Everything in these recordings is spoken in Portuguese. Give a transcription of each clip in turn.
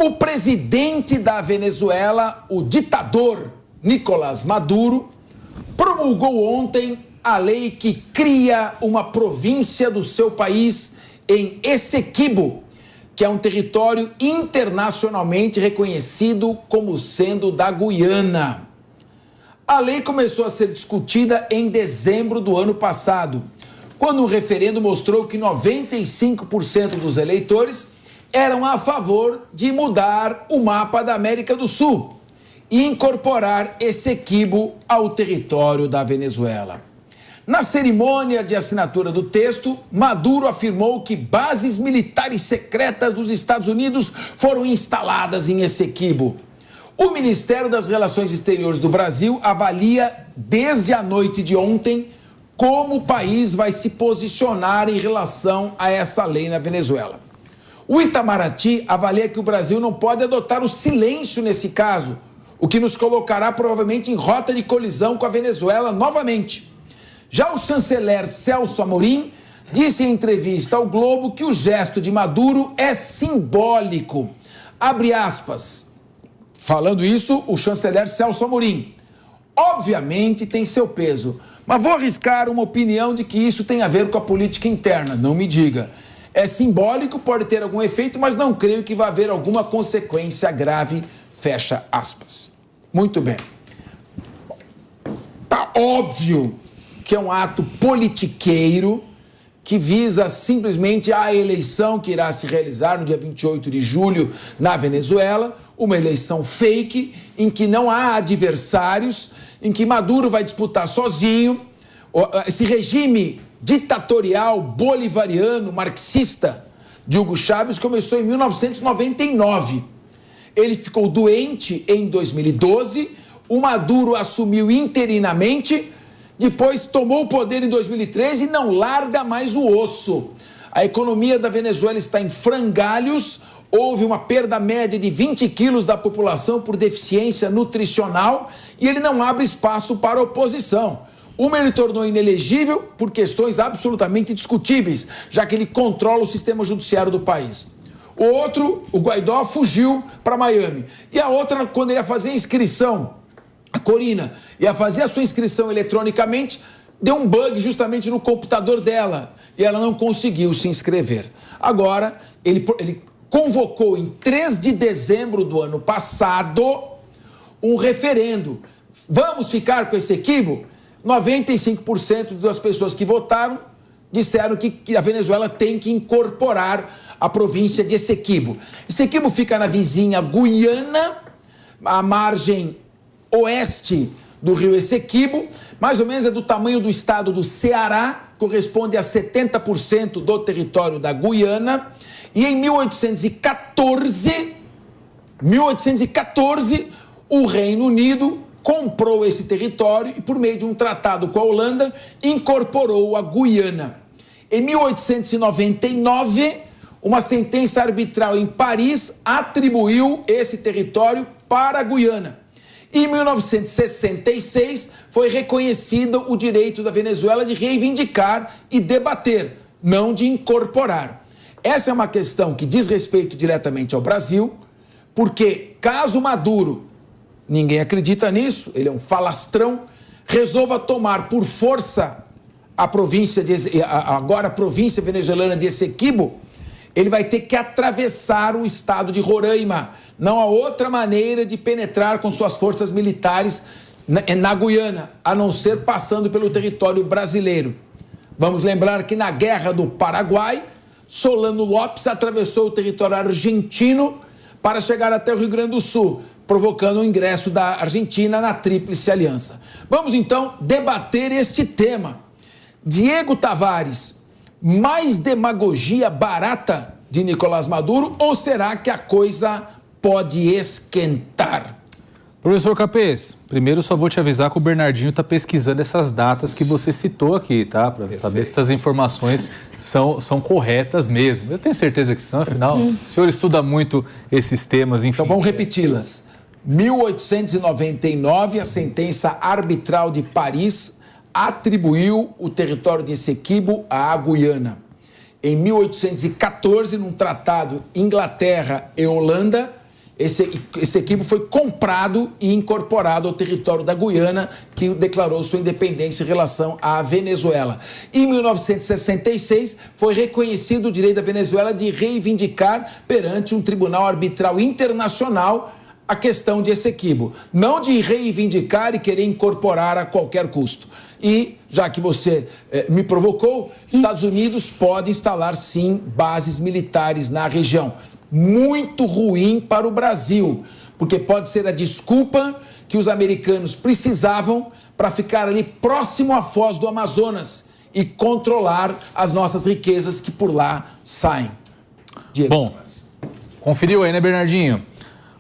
O presidente da Venezuela, o ditador Nicolás Maduro, promulgou ontem a lei que cria uma província do seu país em Essequibo, que é um território internacionalmente reconhecido como sendo da Guiana. A lei começou a ser discutida em dezembro do ano passado, quando um referendo mostrou que 95% dos eleitores eram a favor de mudar o mapa da América do Sul e incorporar Essequibo ao território da Venezuela. Na cerimônia de assinatura do texto, Maduro afirmou que bases militares secretas dos Estados Unidos foram instaladas em Essequibo. O Ministério das Relações Exteriores do Brasil avalia desde a noite de ontem como o país vai se posicionar em relação a essa lei na Venezuela. O Itamaraty avalia que o Brasil não pode adotar o silêncio nesse caso, o que nos colocará provavelmente em rota de colisão com a Venezuela novamente. Já o chanceler Celso Amorim disse em entrevista ao Globo que o gesto de Maduro é simbólico. Abre aspas. Falando isso, o chanceler Celso Amorim. Obviamente tem seu peso, mas vou arriscar uma opinião de que isso tem a ver com a política interna, não me diga. É simbólico, pode ter algum efeito, mas não creio que vá haver alguma consequência grave, fecha aspas. Muito bem. Tá óbvio que é um ato politiqueiro que visa simplesmente a eleição que irá se realizar no dia 28 de julho na Venezuela, uma eleição fake, em que não há adversários, em que Maduro vai disputar sozinho. Esse regime ditatorial, bolivariano, marxista de Hugo Chávez começou em 1999. Ele ficou doente em 2012, o Maduro assumiu interinamente, depois tomou o poder em 2013 e não larga mais o osso. A economia da Venezuela está em frangalhos, houve uma perda média de 20 quilos da população por deficiência nutricional e ele não abre espaço para a oposição. Uma, ele tornou inelegível por questões absolutamente discutíveis, já que ele controla o sistema judiciário do país. O outro, o Guaidó, fugiu para Miami. E a outra, quando ele ia fazer a inscrição, a Corina, ia fazer a sua inscrição eletronicamente, deu um bug justamente no computador dela e ela não conseguiu se inscrever. Agora, ele convocou em 3 de dezembro do ano passado um referendo. Vamos ficar com esse Essequibo? 95% das pessoas que votaram disseram que a Venezuela tem que incorporar a província de Essequibo. Essequibo fica na vizinha Guiana, à margem oeste do rio Essequibo, mais ou menos é do tamanho do estado do Ceará, corresponde a 70% do território da Guiana, e em 1814, o Reino Unido comprou esse território e, por meio de um tratado com a Holanda, incorporou a Guiana. Em 1899, uma sentença arbitral em Paris atribuiu esse território para a Guiana. Em 1966, foi reconhecido o direito da Venezuela de reivindicar e debater, não de incorporar. Essa é uma questão que diz respeito diretamente ao Brasil, porque caso Maduro, ninguém acredita nisso, ele é um falastrão, resolva tomar por força a província agora a província venezuelana de Essequibo, ele vai ter que atravessar o estado de Roraima. Não há outra maneira de penetrar com suas forças militares na Guiana, a não ser passando pelo território brasileiro. Vamos lembrar que na Guerra do Paraguai, Solano Lopes atravessou o território argentino para chegar até o Rio Grande do Sul, provocando o ingresso da Argentina na Tríplice Aliança. Vamos então debater este tema. Diego Tavares, mais demagogia barata de Nicolás Maduro ou será que a coisa pode esquentar? Professor Capês, primeiro só vou te avisar que o Bernardinho está pesquisando essas datas que você citou aqui, tá? Para saber se essas informações são corretas mesmo. Eu tenho certeza que são, afinal, o senhor estuda muito esses temas, enfim. Então vamos repeti-las. 1899, a sentença arbitral de Paris atribuiu o território de Essequibo à Guiana. Em 1814, num tratado Inglaterra e Holanda, esse Essequibo foi comprado e incorporado ao território da Guiana, que declarou sua independência em relação à Venezuela. Em 1966, foi reconhecido o direito da Venezuela de reivindicar perante um tribunal arbitral internacional a questão de Essequibo, não de reivindicar e querer incorporar a qualquer custo. E, já que você me provocou, Estados Unidos pode instalar, sim, bases militares na região. Muito ruim para o Brasil, porque pode ser a desculpa que os americanos precisavam para ficar ali próximo à foz do Amazonas e controlar as nossas riquezas que por lá saem. Diego. Bom, conferiu aí, né, Bernardinho?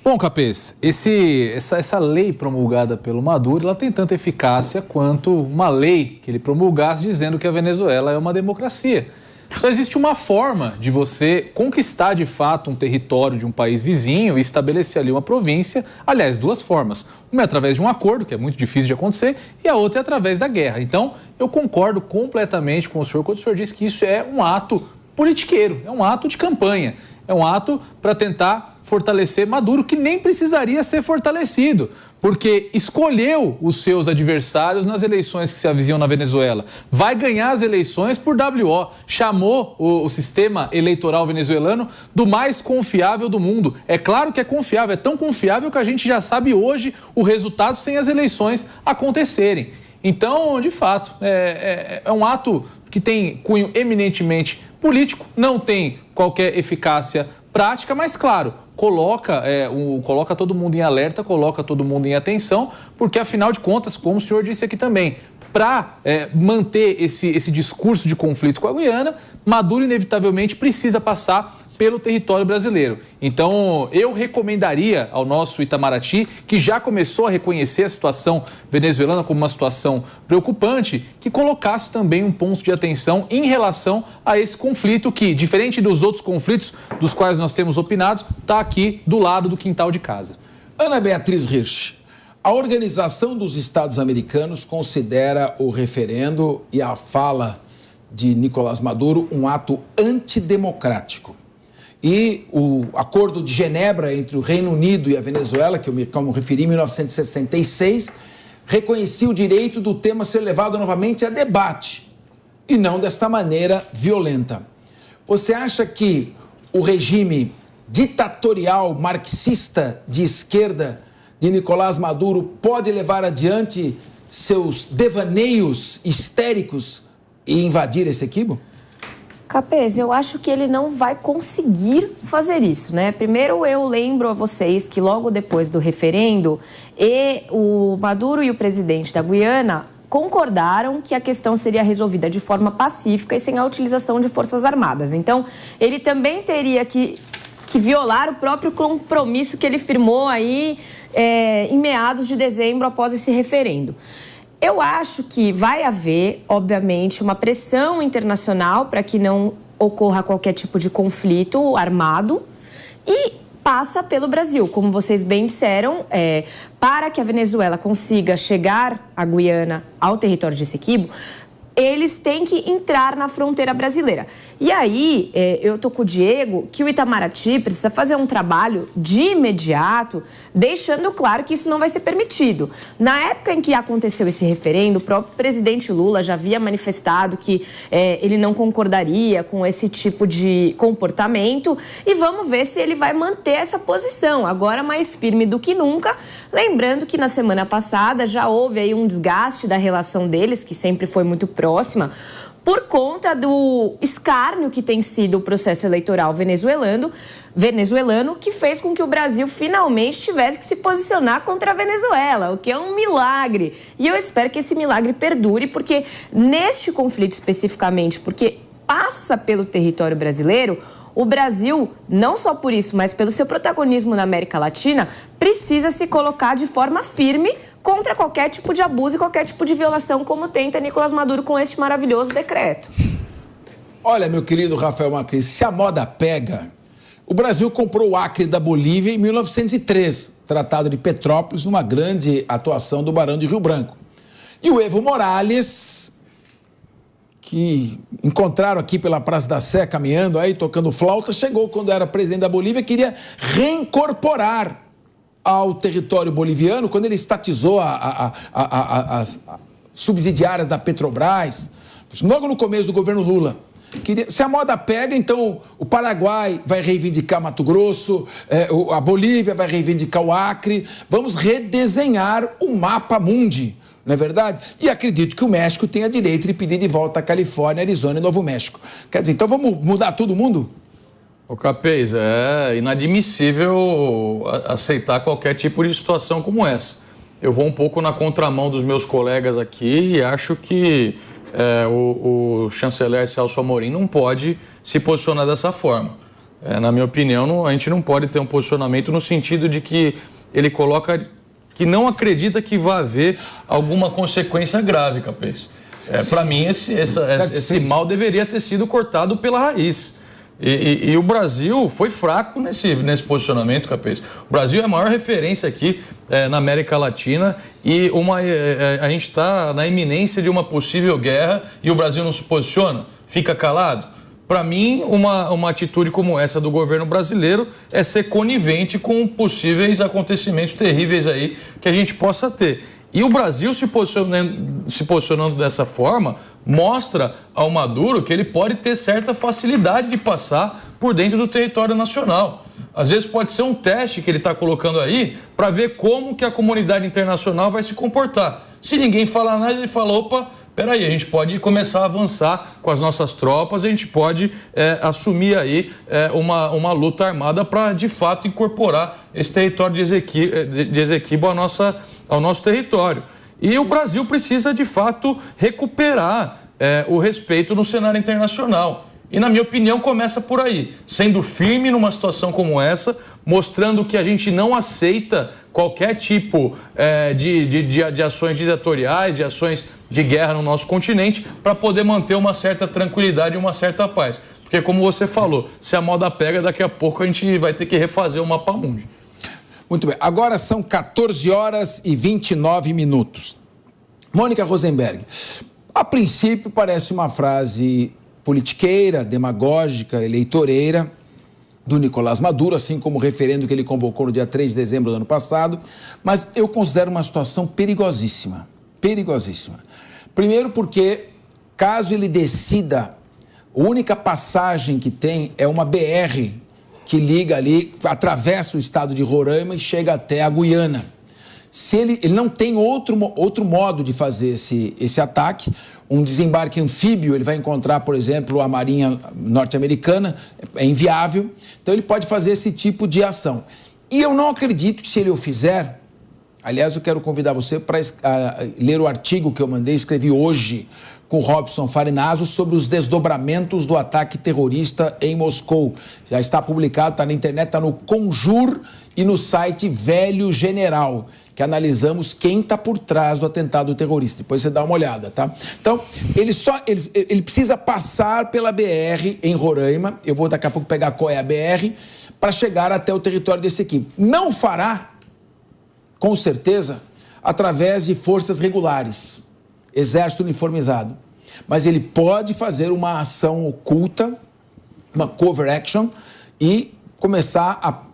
Bom, Capês, essa lei promulgada pelo Maduro, ela tem tanta eficácia quanto uma lei que ele promulgasse dizendo que a Venezuela é uma democracia. Só existe uma forma de você conquistar de fato um território de um país vizinho e estabelecer ali uma província. Aliás, duas formas. Uma é através de um acordo, que é muito difícil de acontecer, e a outra é através da guerra. Então, eu concordo completamente com o senhor quando o senhor diz que isso é um ato politiqueiro, é um ato de campanha. É um ato para tentar fortalecer Maduro, que nem precisaria ser fortalecido, porque escolheu os seus adversários nas eleições que se avizinham na Venezuela. Vai ganhar as eleições por WO. Chamou o sistema eleitoral venezuelano do mais confiável do mundo. É claro que é confiável, é tão confiável que a gente já sabe hoje o resultado sem as eleições acontecerem. Então, de fato, é um ato que tem cunho eminentemente político, não tem qualquer eficácia prática, mas, claro, coloca todo mundo em alerta, coloca todo mundo em atenção, porque, afinal de contas, como o senhor disse aqui também, para manter esse discurso de conflito com a Guiana, Maduro, inevitavelmente, precisa passar pelo território brasileiro. Então, eu recomendaria ao nosso Itamaraty, que já começou a reconhecer a situação venezuelana como uma situação preocupante, que colocasse também um ponto de atenção em relação a esse conflito que, diferente dos outros conflitos dos quais nós temos opinado, está aqui do lado do quintal de casa. Ana Beatriz Hirsch, a Organização dos Estados Americanos considera o referendo e a fala de Nicolás Maduro um ato antidemocrático. E o Acordo de Genebra entre o Reino Unido e a Venezuela, que eu me referi em 1966, reconhecia o direito do tema ser levado novamente a debate, e não desta maneira violenta. Você acha que o regime ditatorial marxista de esquerda de Nicolás Maduro pode levar adiante seus devaneios histéricos e invadir Essequibo? Capês, eu acho que ele não vai conseguir fazer isso, né? Primeiro, eu lembro a vocês que logo depois do referendo, o Maduro e o presidente da Guiana concordaram que a questão seria resolvida de forma pacífica e sem a utilização de forças armadas. Então, ele também teria que violar o próprio compromisso que ele firmou aí em meados de dezembro após esse referendo. Eu acho que vai haver, obviamente, uma pressão internacional para que não ocorra qualquer tipo de conflito armado e passa pelo Brasil. Como vocês bem disseram, para que a Venezuela consiga chegar à Guiana, ao território de Essequibo, eles têm que entrar na fronteira brasileira. E aí, eu tô com o Diego, que o Itamaraty precisa fazer um trabalho de imediato, deixando claro que isso não vai ser permitido. Na época em que aconteceu esse referendo, o próprio presidente Lula já havia manifestado que ele não concordaria com esse tipo de comportamento, e vamos ver se ele vai manter essa posição, agora mais firme do que nunca. Lembrando que na semana passada já houve aí um desgaste da relação deles, que sempre foi muito próxima, por conta do escárnio que tem sido o processo eleitoral venezuelano, que fez com que o Brasil finalmente tivesse que se posicionar contra a Venezuela, o que é um milagre. E eu espero que esse milagre perdure, porque neste conflito especificamente, porque passa pelo território brasileiro, o Brasil, não só por isso, mas pelo seu protagonismo na América Latina, precisa se colocar de forma firme contra qualquer tipo de abuso e qualquer tipo de violação, como tenta Nicolás Maduro com este maravilhoso decreto. Olha, meu querido Rafael Macris, se a moda pega, o Brasil comprou o Acre da Bolívia em 1903, Tratado de Petrópolis, numa grande atuação do Barão de Rio Branco. E o Evo Morales, que encontraram aqui pela Praça da Sé, caminhando aí, tocando flauta, chegou quando era presidente da Bolívia, queria reincorporar ao território boliviano, quando ele estatizou as subsidiárias da Petrobras, logo no começo do governo Lula. Se a moda pega, então o Paraguai vai reivindicar Mato Grosso, a Bolívia vai reivindicar o Acre, vamos redesenhar o mapa mundi, não é verdade? E acredito que o México tenha direito de pedir de volta a Califórnia, Arizona e Novo México. Quer dizer, então vamos mudar todo mundo? Ô Capês, é inadmissível aceitar qualquer tipo de situação como essa. Eu vou um pouco na contramão dos meus colegas aqui e acho que o chanceler Celso Amorim não pode se posicionar dessa forma. Na minha opinião, a gente não pode ter um posicionamento no sentido de que ele coloca que não acredita que vai haver alguma consequência grave, Capês. Para mim, esse mal deveria ter sido cortado pela raiz. E o Brasil foi fraco nesse posicionamento, Capês. O Brasil é a maior referência aqui na América Latina e a gente está na iminência de uma possível guerra e o Brasil não se posiciona, fica calado. Para mim, uma atitude como essa do governo brasileiro é ser conivente com possíveis acontecimentos terríveis aí que a gente possa ter. E o Brasil se posicionando dessa forma mostra ao Maduro que ele pode ter certa facilidade de passar por dentro do território nacional. Às vezes pode ser um teste que ele está colocando aí para ver como que a comunidade internacional vai se comportar. Se ninguém falar nada, ele fala, opa, peraí, a gente pode começar a avançar com as nossas tropas, a gente pode assumir aí uma luta armada para, de fato, incorporar esse território de Esequibo ao nosso território. E o Brasil precisa, de fato, recuperar o respeito no cenário internacional. E, na minha opinião, começa por aí, sendo firme numa situação como essa, mostrando que a gente não aceita qualquer tipo de ações ditatoriais, de ações de guerra no nosso continente, para poder manter uma certa tranquilidade e uma certa paz. Porque, como você falou, se a moda pega, daqui a pouco a gente vai ter que refazer o mapa mundi. Muito bem, agora são 14 horas e 29 minutos. Mônica Rosenberg, a princípio parece uma frase politiqueira, demagógica, eleitoreira do Nicolás Maduro, assim como o referendo que ele convocou no dia 3 de dezembro do ano passado, mas eu considero uma situação perigosíssima, perigosíssima. Primeiro porque, caso ele decida, a única passagem que tem é uma BR que liga ali, atravessa o estado de Roraima e chega até a Guiana. Se ele não tem outro modo de fazer esse ataque, um desembarque anfíbio, ele vai encontrar, por exemplo, a Marinha norte-americana, é inviável, então ele pode fazer esse tipo de ação. E eu não acredito que se ele o fizer, aliás, eu quero convidar você para ler o artigo que eu escrevi hoje, com Robson Farinazzo sobre os desdobramentos do ataque terrorista em Moscou. Já está publicado, está na internet, está no Conjur e no site Velho General, que analisamos quem está por trás do atentado terrorista. Depois você dá uma olhada, tá? Então, ele precisa passar pela BR em Roraima, eu vou daqui a pouco pegar qual é a BR, para chegar até o território desse equipe. Não fará, com certeza, através de forças regulares, exército uniformizado. Mas ele pode fazer uma ação oculta, uma cover action, e começar a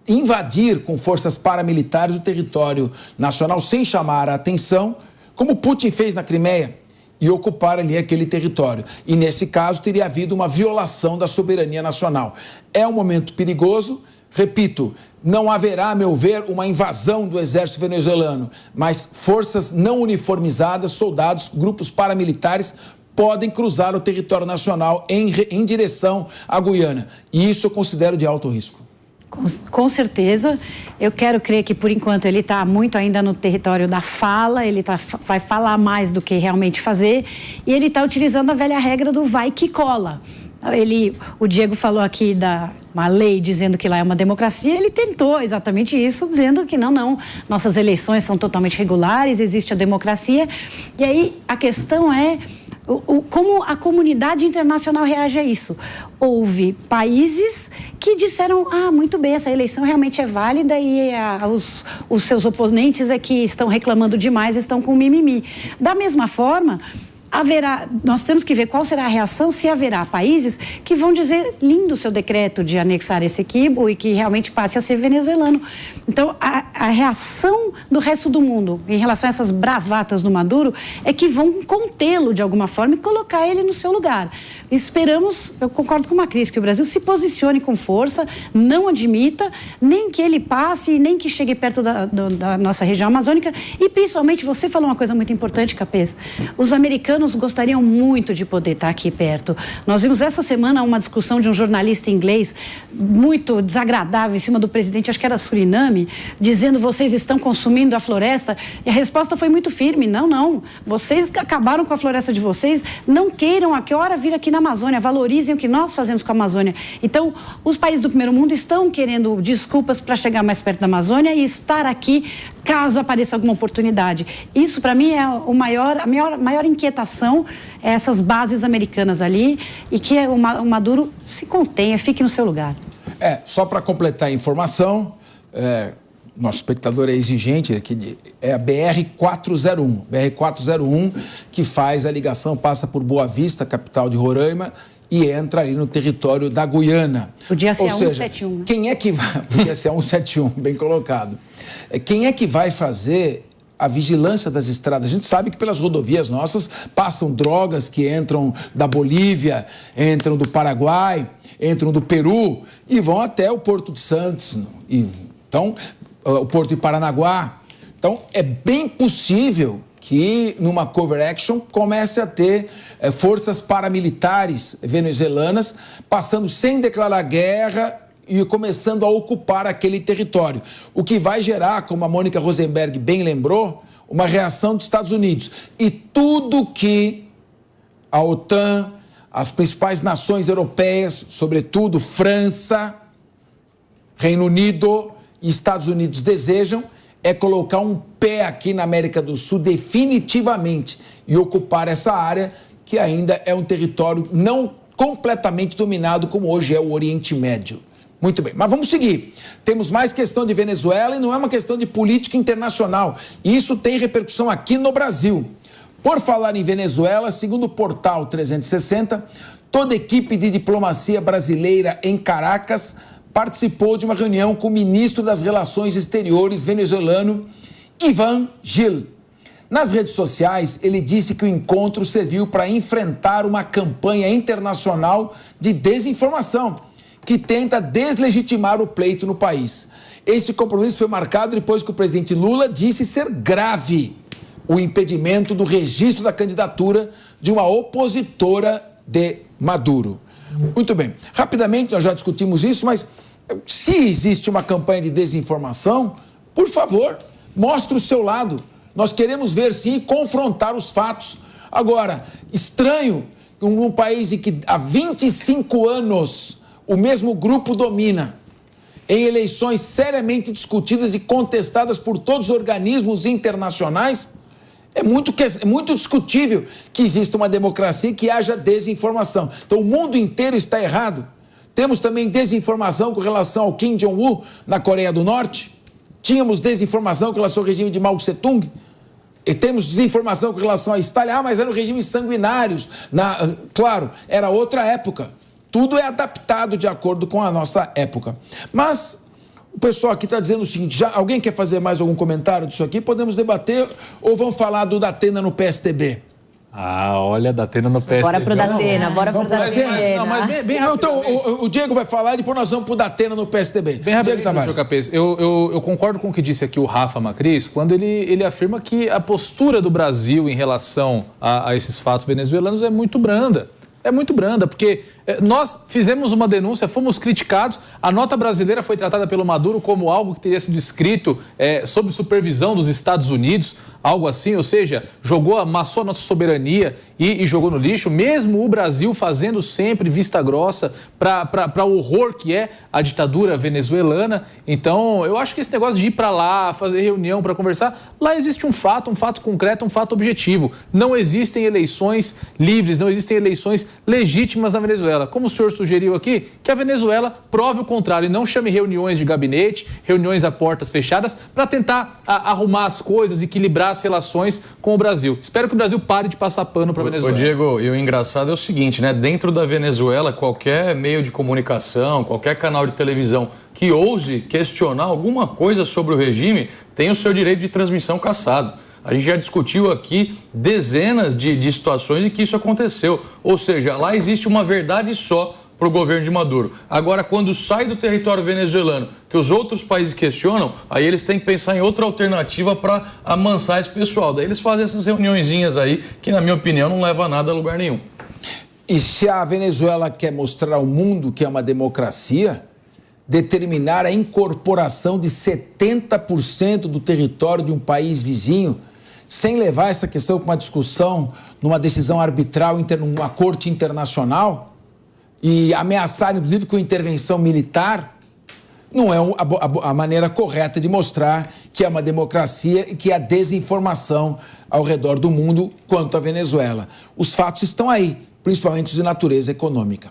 invadir com forças paramilitares o território nacional sem chamar a atenção, como Putin fez na Crimeia, e ocupar ali aquele território. E nesse caso teria havido uma violação da soberania nacional. É um momento perigoso. Repito, não haverá, a meu ver, uma invasão do exército venezuelano, mas forças não uniformizadas, soldados, grupos paramilitares podem cruzar o território nacional em direção à Guiana. E isso eu considero de alto risco. Com certeza. Eu quero crer que, por enquanto, ele está muito ainda no território da fala, ele vai falar mais do que realmente fazer, e ele está utilizando a velha regra do vai que cola. O Diego falou aqui uma lei dizendo que lá é uma democracia, ele tentou exatamente isso, dizendo que não, nossas eleições são totalmente regulares, existe a democracia. E aí a questão é como a comunidade internacional reage a isso. Houve países que disseram, muito bem, essa eleição realmente é válida e os seus oponentes é que estão reclamando demais, estão com mimimi. Da mesma forma, nós temos que ver qual será a reação, se haverá países que vão dizer lindo o seu decreto de anexar Essequibo e que realmente passe a ser venezuelano. Então, a reação do resto do mundo em relação a essas bravatas do Maduro é que vão contê-lo de alguma forma e colocar ele no seu lugar. Esperamos, eu concordo com o Macris, que o Brasil se posicione com força, não admita nem que ele passe, nem que chegue perto da nossa região amazônica e principalmente, você falou uma coisa muito importante, Capês, os americanos gostariam muito de poder estar aqui perto. Nós vimos essa semana uma discussão de um jornalista inglês muito desagradável em cima do presidente, acho que era Suriname, dizendo vocês estão consumindo a floresta e a resposta foi muito firme, não, vocês acabaram com a floresta de vocês, não queiram a que hora vir aqui na Amazônia, valorizem o que nós fazemos com a Amazônia. Então, os países do primeiro mundo estão querendo desculpas para chegar mais perto da Amazônia e estar aqui caso apareça alguma oportunidade. Isso, para mim, é a maior inquietação, é essas bases americanas ali e que o Maduro se contenha, fique no seu lugar. Só para completar a informação, nosso espectador é exigente, é a BR-401. BR-401 que faz a ligação, passa por Boa Vista, capital de Roraima, e entra ali no território da Guiana. Podia ser a 171. Né? Quem é que vai... Podia ser a 171, bem colocado. Quem é que vai fazer a vigilância das estradas? A gente sabe que pelas rodovias nossas passam drogas que entram da Bolívia, entram do Paraguai, entram do Peru e vão até o Porto de Santos. Então, o Porto de Paranaguá. Então, é bem possível que numa cover action comece a ter forças paramilitares venezuelanas passando sem declarar guerra e começando a ocupar aquele território. O que vai gerar, como a Mônica Rosenberg bem lembrou, uma reação dos Estados Unidos. E tudo que a OTAN, as principais nações europeias, sobretudo França, Reino Unido e Estados Unidos desejam é colocar um pé aqui na América do Sul definitivamente e ocupar essa área que ainda é um território não completamente dominado como hoje é o Oriente Médio. Muito bem, mas vamos seguir. Temos mais questão de Venezuela e não é uma questão de política internacional. Isso tem repercussão aqui no Brasil. Por falar em Venezuela, segundo o Portal 360, toda a equipe de diplomacia brasileira em Caracas participou de uma reunião com o ministro das Relações Exteriores venezuelano, Iván Gil. Nas redes sociais, ele disse que o encontro serviu para enfrentar uma campanha internacional de desinformação que tenta deslegitimar o pleito no país. Esse compromisso foi marcado depois que o presidente Lula disse ser grave o impedimento do registro da candidatura de uma opositora de Maduro. Muito bem. Rapidamente, nós já discutimos isso, mas se existe uma campanha de desinformação, por favor, mostre o seu lado. Nós queremos ver, sim, confrontar os fatos. Agora, estranho um país em que há 25 anos o mesmo grupo domina, em eleições seriamente discutidas e contestadas por todos os organismos internacionais, é muito discutível que exista uma democracia que haja desinformação. Então, o mundo inteiro está errado. Temos também desinformação com relação ao Kim Jong-un na Coreia do Norte. Tínhamos desinformação com relação ao regime de Mao Tse-tung. E temos desinformação com relação a Stalin. Mas eram regimes sanguinários. Claro, era outra época. Tudo é adaptado de acordo com a nossa época. Mas o pessoal aqui está dizendo o seguinte, alguém quer fazer mais algum comentário disso aqui? Podemos debater ou vamos falar do Datena no PSDB? Olha, Datena no PSDB. Bora pro Datena, bora pro Datena. Não, mas bem rápido. Então, o Diego vai falar e depois nós vamos pro Datena no PSDB. Bem rápido, senhor Capês. Eu concordo com o que disse aqui o Rafa Macris, quando ele afirma que a postura do Brasil em relação a esses fatos venezuelanos é muito branda. É muito branda, porque nós fizemos uma denúncia, fomos criticados, a nota brasileira foi tratada pelo Maduro como algo que teria sido escrito sob supervisão dos Estados Unidos, algo assim, ou seja, amassou a nossa soberania e jogou no lixo, mesmo o Brasil fazendo sempre vista grossa para o horror que é a ditadura venezuelana. Então, eu acho que esse negócio de ir para lá, fazer reunião para conversar, lá existe um fato concreto, um fato objetivo. Não existem eleições livres, não existem eleições legítimas na Venezuela. Venezuela, como o senhor sugeriu aqui, que a Venezuela prove o contrário e não chame reuniões de gabinete, reuniões a portas fechadas, para tentar arrumar as coisas, equilibrar as relações com o Brasil. Espero que o Brasil pare de passar pano para a Venezuela. Ô Diego, e o engraçado é o seguinte, né? Dentro da Venezuela, qualquer meio de comunicação, qualquer canal de televisão que ouse questionar alguma coisa sobre o regime tem o seu direito de transmissão cassado. A gente já discutiu aqui dezenas de situações em que isso aconteceu. Ou seja, lá existe uma verdade só para o governo de Maduro. Agora, quando sai do território venezuelano, que os outros países questionam, aí eles têm que pensar em outra alternativa para amansar esse pessoal. Daí eles fazem essas reuniõezinhas aí, que na minha opinião não leva a nada a lugar nenhum. E se a Venezuela quer mostrar ao mundo que é uma democracia, determinar a incorporação de 70% do território de um país vizinho, sem levar essa questão para uma discussão, numa decisão arbitral, numa corte internacional, e ameaçar, inclusive, com intervenção militar, não é a maneira correta de mostrar que é uma democracia e que há desinformação ao redor do mundo quanto à Venezuela. Os fatos estão aí, principalmente os de natureza econômica.